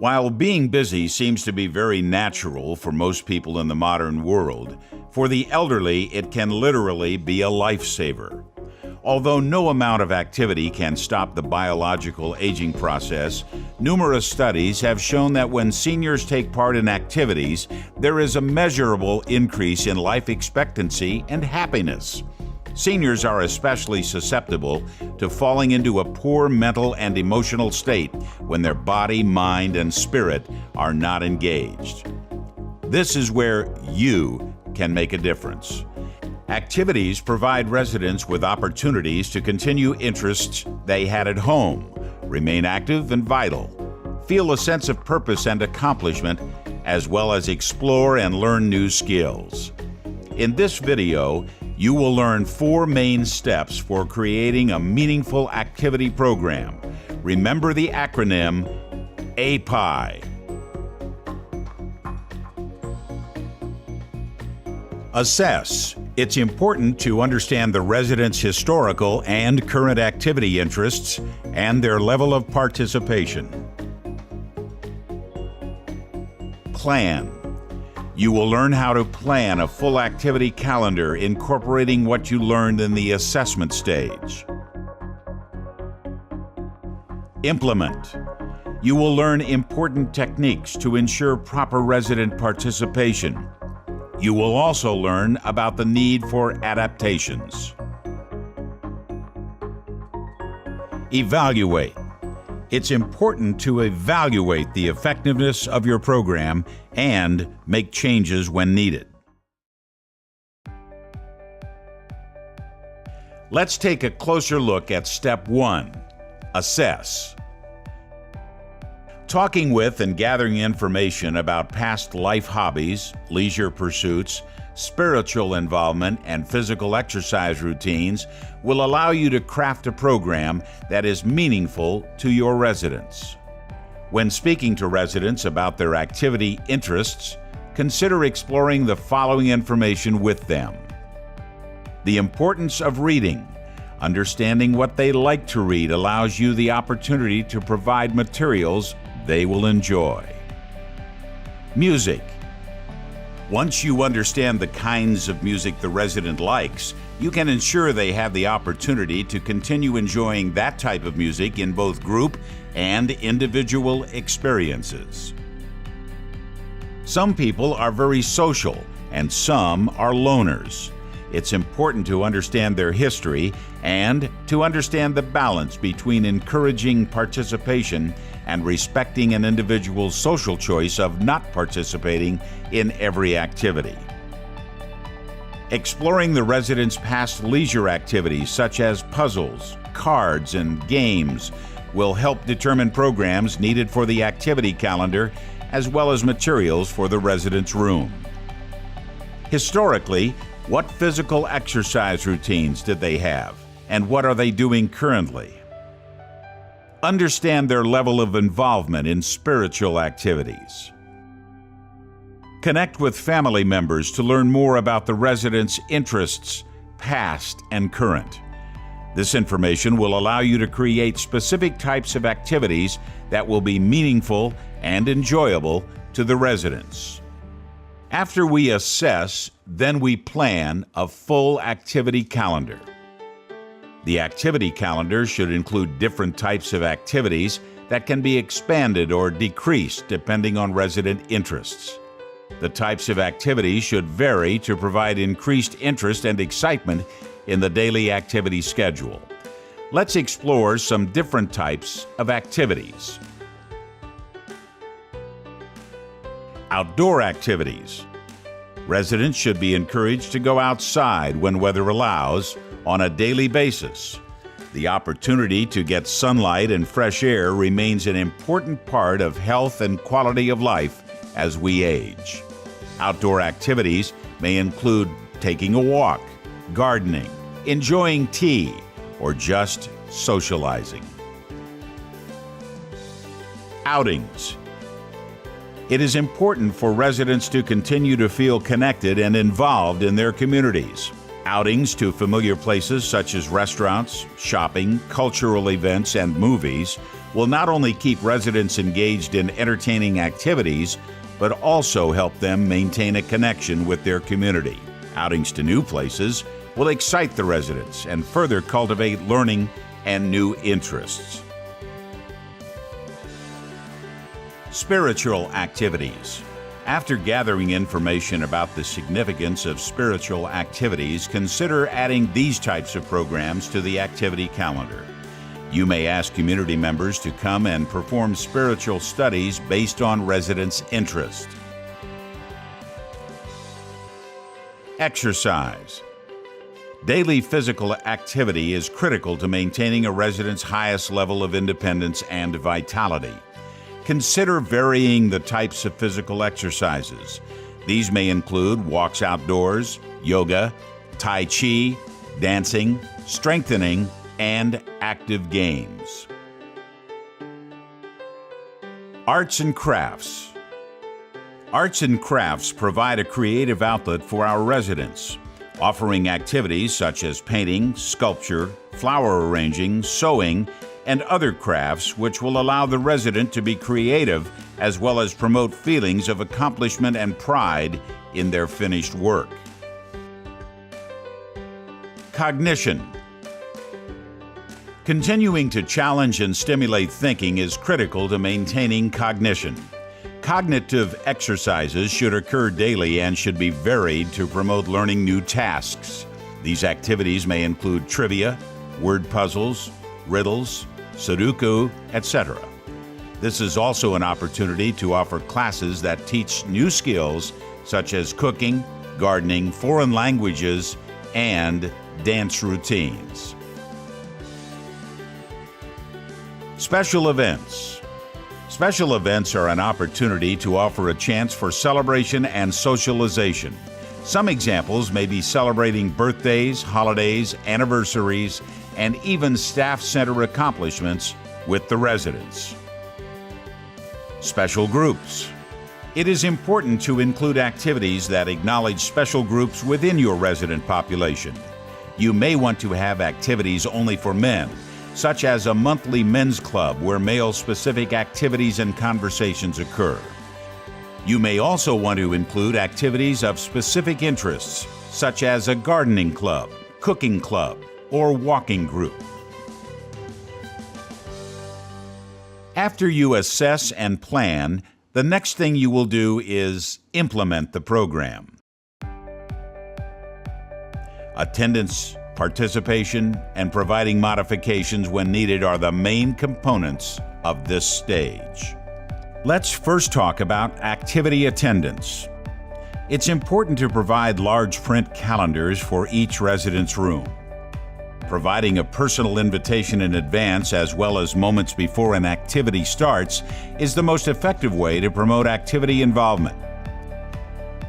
While being busy seems to be very natural for most people in the modern world, for the elderly it can literally be a lifesaver. Although no amount of activity can stop the biological aging process, numerous studies have shown that when seniors take part in activities, there is a measurable increase in life expectancy and happiness. Seniors are especially susceptible to falling into a poor mental and emotional state when their body, mind, and spirit are not engaged. This is where you can make a difference. Activities provide residents with opportunities to continue interests they had at home, remain active and vital, feel a sense of purpose and accomplishment, as well as explore and learn new skills. In this video, you will learn 4 main steps for creating a meaningful activity program. Remember the acronym API. Assess. It's important to understand the residents' historical and current activity interests and their level of participation. Plan. You will learn how to plan a full activity calendar incorporating what you learned in the assessment stage. Implement. You will learn important techniques to ensure proper resident participation. You will also learn about the need for adaptations. Evaluate. It's important to evaluate the effectiveness of your program and make changes when needed. Let's take a closer look at Step 1, Assess. Talking with and gathering information about past life hobbies, leisure pursuits, spiritual involvement, and physical exercise routines will allow you to craft a program that is meaningful to your residents. When speaking to residents about their activity interests, consider exploring the following information with them. The importance of reading. Understanding what they like to read allows you the opportunity to provide materials they will enjoy. Music. Once you understand the kinds of music the resident likes, you can ensure they have the opportunity to continue enjoying that type of music in both group and individual experiences. Some people are very social and some are loners. It's important to understand their history and to understand the balance between encouraging participation and respecting an individual's social choice of not participating in every activity. Exploring the residents' past leisure activities such as puzzles, cards, and games will help determine programs needed for the activity calendar as well as materials for the residents' room. Historically, what physical exercise routines did they have, and what are they doing currently? Understand their level of involvement in spiritual activities. Connect with family members to learn more about the residents' interests, past and current. This information will allow you to create specific types of activities that will be meaningful and enjoyable to the residents. After we assess, then we plan a full activity calendar. The activity calendar should include different types of activities that can be expanded or decreased depending on resident interests. The types of activities should vary to provide increased interest and excitement in the daily activity schedule. Let's explore some different types of activities. Outdoor activities. Residents should be encouraged to go outside when weather allows on a daily basis. The opportunity to get sunlight and fresh air remains an important part of health and quality of life as we age. Outdoor activities may include taking a walk, gardening, enjoying tea, or just socializing. Outings. It is important for residents to continue to feel connected and involved in their communities. Outings to familiar places such as restaurants, shopping, cultural events, and movies will not only keep residents engaged in entertaining activities, but also help them maintain a connection with their community. Outings to new places will excite the residents and further cultivate learning and new interests. Spiritual activities. After gathering information about the significance of spiritual activities, consider adding these types of programs to the activity calendar. You may ask community members to come and perform spiritual studies based on residents' interest. Exercise. Daily physical activity is critical to maintaining a resident's highest level of independence and vitality. Consider varying the types of physical exercises. These may include walks outdoors, yoga, tai chi, dancing, strengthening, and active games. Arts and crafts. Arts and crafts provide a creative outlet for our residents, offering activities such as painting, sculpture, flower arranging, sewing, and other crafts which will allow the resident to be creative as well as promote feelings of accomplishment and pride in their finished work. Cognition. Continuing to challenge and stimulate thinking is critical to maintaining cognition. Cognitive exercises should occur daily and should be varied to promote learning new tasks. These activities may include trivia, word puzzles, riddles, Sudoku, etc. This is also an opportunity to offer classes that teach new skills such as cooking, gardening, foreign languages, and dance routines. Special events. Special events are an opportunity to offer a chance for celebration and socialization. Some examples may be celebrating birthdays, holidays, anniversaries, and even staff center accomplishments with the residents. Special groups. It is important to include activities that acknowledge special groups within your resident population. You may want to have activities only for men, such as a monthly men's club where male-specific activities and conversations occur. You may also want to include activities of specific interests, such as a gardening club, cooking club, or walking group. After you assess and plan, the next thing you will do is implement the program. Attendance, participation, and providing modifications when needed are the main components of this stage. Let's first talk about activity attendance. It's important to provide large print calendars for each resident's room. Providing a personal invitation in advance as well as moments before an activity starts is the most effective way to promote activity involvement.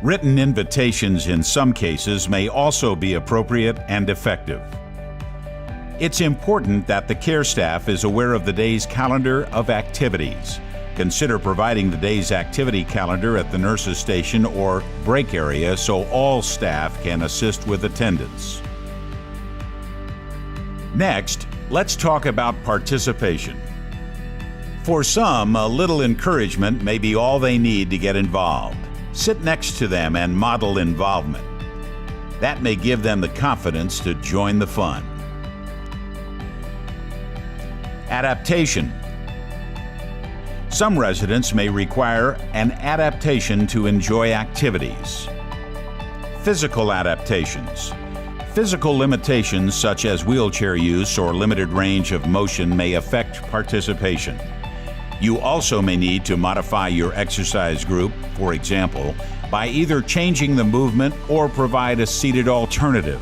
Written invitations in some cases may also be appropriate and effective. It's important that the care staff is aware of the day's calendar of activities. Consider providing the day's activity calendar at the nurse's station or break area so all staff can assist with attendance. Next, let's talk about participation. For some, a little encouragement may be all they need to get involved. Sit next to them and model involvement. That may give them the confidence to join the fun. Adaptation. Some residents may require an adaptation to enjoy activities. Physical adaptations. Physical limitations such as wheelchair use or limited range of motion may affect participation. You also may need to modify your exercise group, for example, by either changing the movement or provide a seated alternative.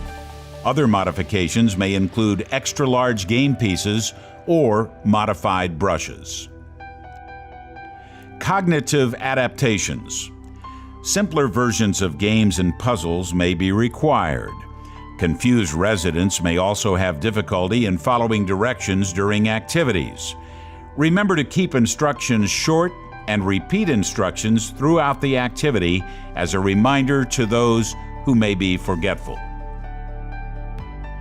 Other modifications may include extra large game pieces or modified brushes. Cognitive adaptations. Simpler versions of games and puzzles may be required. Confused residents may also have difficulty in following directions during activities. Remember to keep instructions short and repeat instructions throughout the activity as a reminder to those who may be forgetful.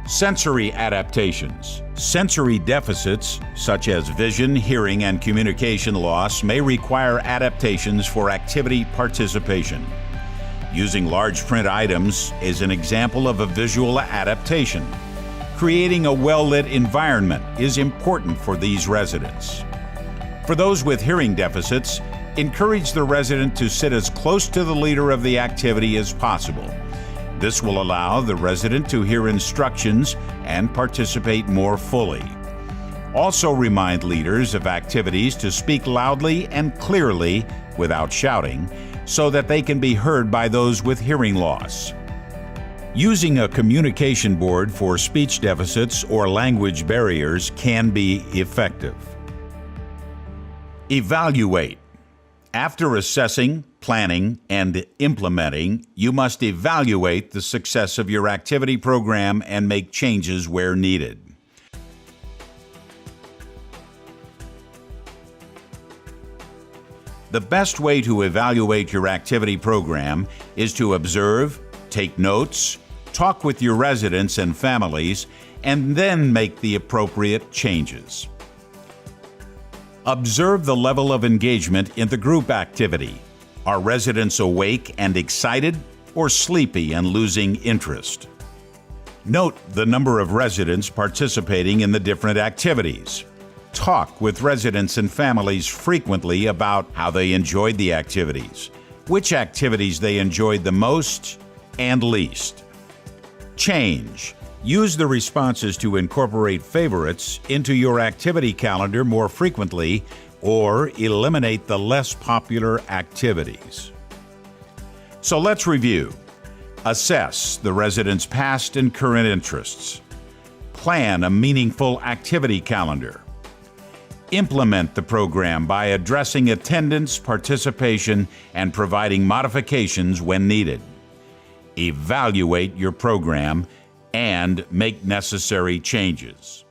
Sensory adaptations. Sensory deficits, such as vision, hearing, and communication loss, may require adaptations for activity participation. Using large print items is an example of a visual adaptation. Creating a well-lit environment is important for these residents. For those with hearing deficits, encourage the resident to sit as close to the leader of the activity as possible. This will allow the resident to hear instructions and participate more fully. Also remind leaders of activities to speak loudly and clearly without shouting so that they can be heard by those with hearing loss. Using a communication board for speech deficits or language barriers can be effective. Evaluate. After assessing, planning, and implementing, you must evaluate the success of your activity program and make changes where needed. The best way to evaluate your activity program is to observe, take notes, talk with your residents and families, and then make the appropriate changes. Observe the level of engagement in the group activity. Are residents awake and excited, or sleepy and losing interest? Note the number of residents participating in the different activities. Talk with residents and families frequently about how they enjoyed the activities, which activities they enjoyed the most and least. Change. Use the responses to incorporate favorites into your activity calendar more frequently or eliminate the less popular activities. So let's review. Assess the residents' past and current interests. Plan a meaningful activity calendar. Implement the program by addressing attendance, participation, and providing modifications when needed. Evaluate your program and make necessary changes.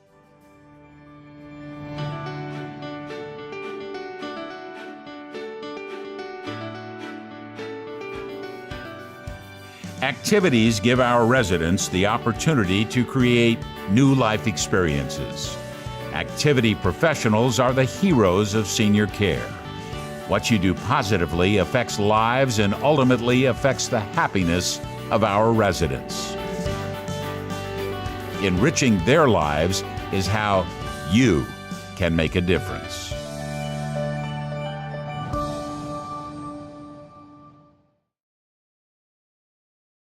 Activities give our residents the opportunity to create new life experiences. Activity professionals are the heroes of senior care. What you do positively affects lives and ultimately affects the happiness of our residents. Enriching their lives is how you can make a difference.